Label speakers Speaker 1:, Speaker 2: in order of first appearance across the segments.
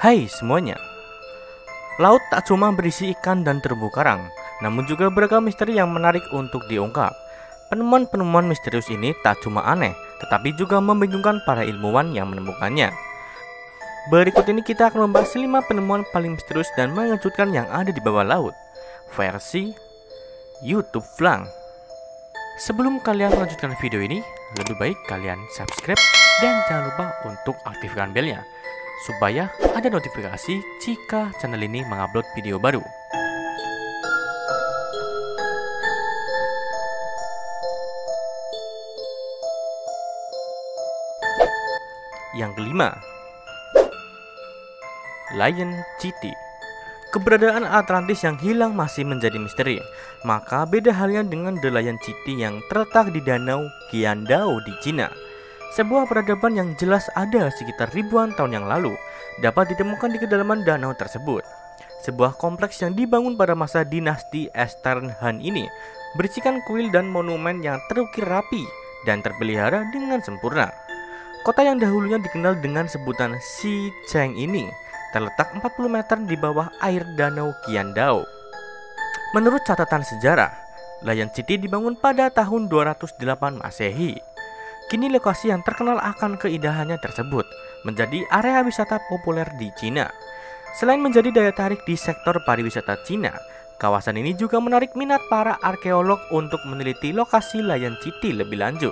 Speaker 1: Hai semuanya, laut tak cuma berisi ikan dan terumbu karang, namun juga beragam misteri yang menarik untuk diungkap. Penemuan-penemuan misterius ini tak cuma aneh, tetapi juga membingungkan para ilmuwan yang menemukannya. Berikut ini kita akan membahas 5 penemuan paling misterius dan mengejutkan yang ada di bawah laut, versi YouTube Flang. Sebelum kalian melanjutkan video ini, lebih baik kalian subscribe dan jangan lupa untuk aktifkan belnya, supaya ada notifikasi jika channel ini mengupload video baru. Yang kelima, Lion City. Keberadaan Atlantis yang hilang masih menjadi misteri. Maka beda halnya dengan The Lion City yang terletak di Danau Qiandao di Cina. Sebuah peradaban yang jelas ada sekitar ribuan tahun yang lalu dapat ditemukan di kedalaman danau tersebut. Sebuah kompleks yang dibangun pada masa dinasti Eastern Han ini berisikan kuil dan monumen yang terukir rapi dan terpelihara dengan sempurna. Kota yang dahulunya dikenal dengan sebutan Xicheng ini terletak 40 meter di bawah air danau Qiandao. Menurut catatan sejarah, Lion City dibangun pada tahun 208 Masehi. Kini lokasi yang terkenal akan keindahannya tersebut menjadi area wisata populer di Cina. Selain menjadi daya tarik di sektor pariwisata Cina, kawasan ini juga menarik minat para arkeolog untuk meneliti lokasi Lion City lebih lanjut.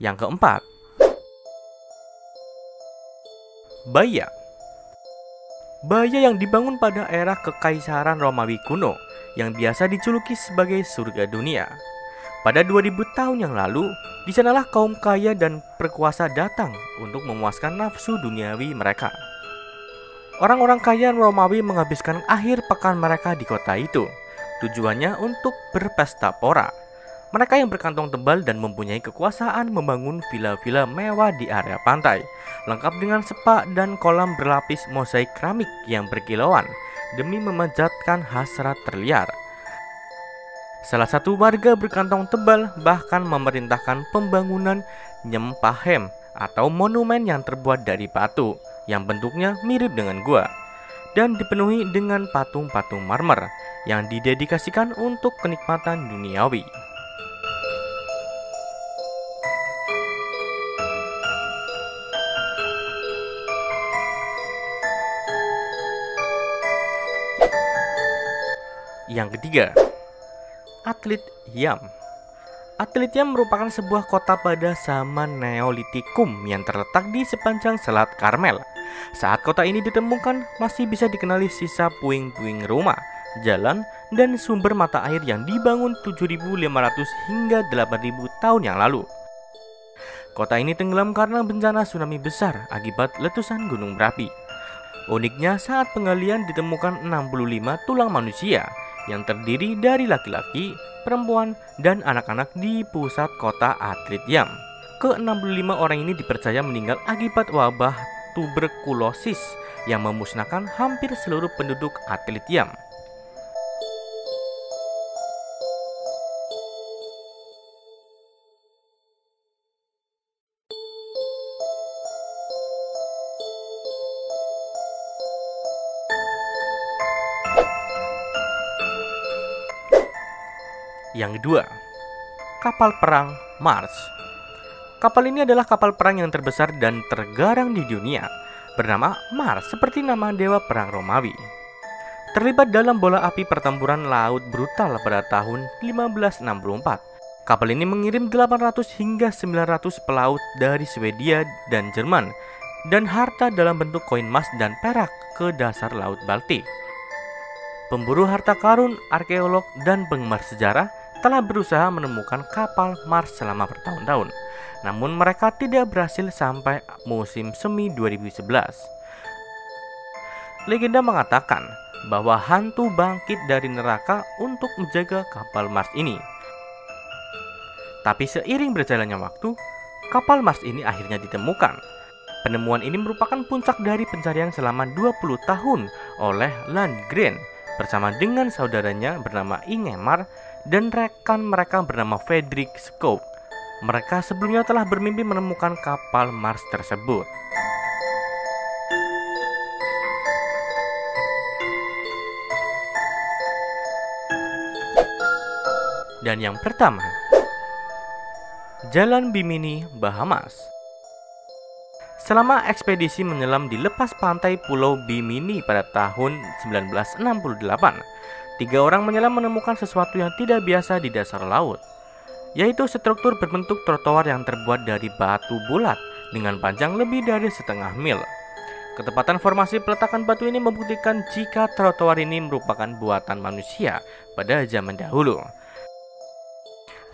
Speaker 1: Yang keempat, Baia. Baia yang dibangun pada era Kekaisaran Romawi kuno yang biasa dijuluki sebagai surga dunia. Pada 2000 tahun yang lalu, di sanalah kaum kaya dan berkuasa datang untuk memuaskan nafsu duniawi mereka. Orang-orang kaya Romawi menghabiskan akhir pekan mereka di kota itu. Tujuannya untuk berpesta pora. Mereka yang berkantong tebal dan mempunyai kekuasaan membangun villa-villa mewah di area pantai, lengkap dengan spa dan kolam berlapis mozaik keramik yang berkilauan demi memanjatkan hasrat terliar. Salah satu warga berkantong tebal bahkan memerintahkan pembangunan nyempahem atau monumen yang terbuat dari batu yang bentuknya mirip dengan gua dan dipenuhi dengan patung-patung marmer yang didedikasikan untuk kenikmatan duniawi. Yang ketiga, Atlit Yam. Atlit Yam merupakan sebuah kota pada zaman Neolitikum yang terletak di sepanjang Selat Karmel. Saat kota ini ditemukan, masih bisa dikenali sisa puing-puing rumah, jalan, dan sumber mata air yang dibangun 7.500 hingga 8.000 tahun yang lalu. Kota ini tenggelam karena bencana tsunami besar akibat letusan gunung berapi. Uniknya, saat penggalian ditemukan 65 tulang manusia yang terdiri dari laki-laki, perempuan, dan anak-anak di pusat kota Atlit Yam. Ke-65 orang ini dipercaya meninggal akibat wabah tuberkulosis yang memusnahkan hampir seluruh penduduk Atlit Yam. Yang kedua, kapal perang Mars. Kapal ini adalah kapal perang yang terbesar dan tergarang di dunia, bernama Mars seperti nama dewa perang Romawi. Terlibat dalam bola api pertempuran laut brutal pada tahun 1564. Kapal ini mengirim 800 hingga 900 pelaut dari Swedia dan Jerman dan harta dalam bentuk koin emas dan perak ke dasar Laut Baltik. Pemburu harta karun, arkeolog, dan penggemar sejarah telah berusaha menemukan kapal Mars selama bertahun-tahun. Namun mereka tidak berhasil sampai musim semi 2011. Legenda mengatakan bahwa hantu bangkit dari neraka untuk menjaga kapal Mars ini. Tapi seiring berjalannya waktu, kapal Mars ini akhirnya ditemukan. Penemuan ini merupakan puncak dari pencarian selama 20 tahun oleh Landgren bersama dengan saudaranya bernama Ingemar dan rekan mereka bernama Fredrik Skog. Mereka sebelumnya telah bermimpi menemukan kapal Mars tersebut. Dan yang pertama, Jalan Bimini, Bahamas. Selama ekspedisi menyelam di lepas pantai Pulau Bimini pada tahun 1968, 3 orang menyelam menemukan sesuatu yang tidak biasa di dasar laut, yaitu struktur berbentuk trotoar yang terbuat dari batu bulat dengan panjang lebih dari setengah mil. Ketepatan formasi peletakan batu ini membuktikan jika trotoar ini merupakan buatan manusia pada zaman dahulu.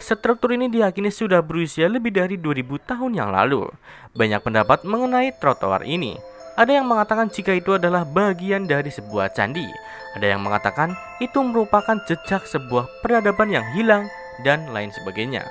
Speaker 1: Struktur ini diyakini sudah berusia lebih dari 2000 tahun yang lalu. Banyak pendapat mengenai trotoar ini. Ada yang mengatakan jika itu adalah bagian dari sebuah candi. Ada yang mengatakan itu merupakan jejak sebuah peradaban yang hilang dan lain sebagainya.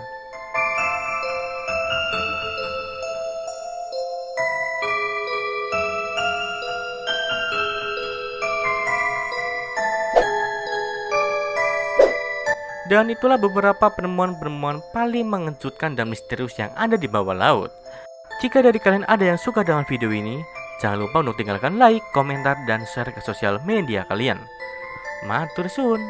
Speaker 1: Dan itulah beberapa penemuan-penemuan paling mengejutkan dan misterius yang ada di bawah laut. Jika dari kalian ada yang suka dengan video ini, jangan lupa untuk tinggalkan like, komentar, dan share ke sosial media kalian. Matur suwun.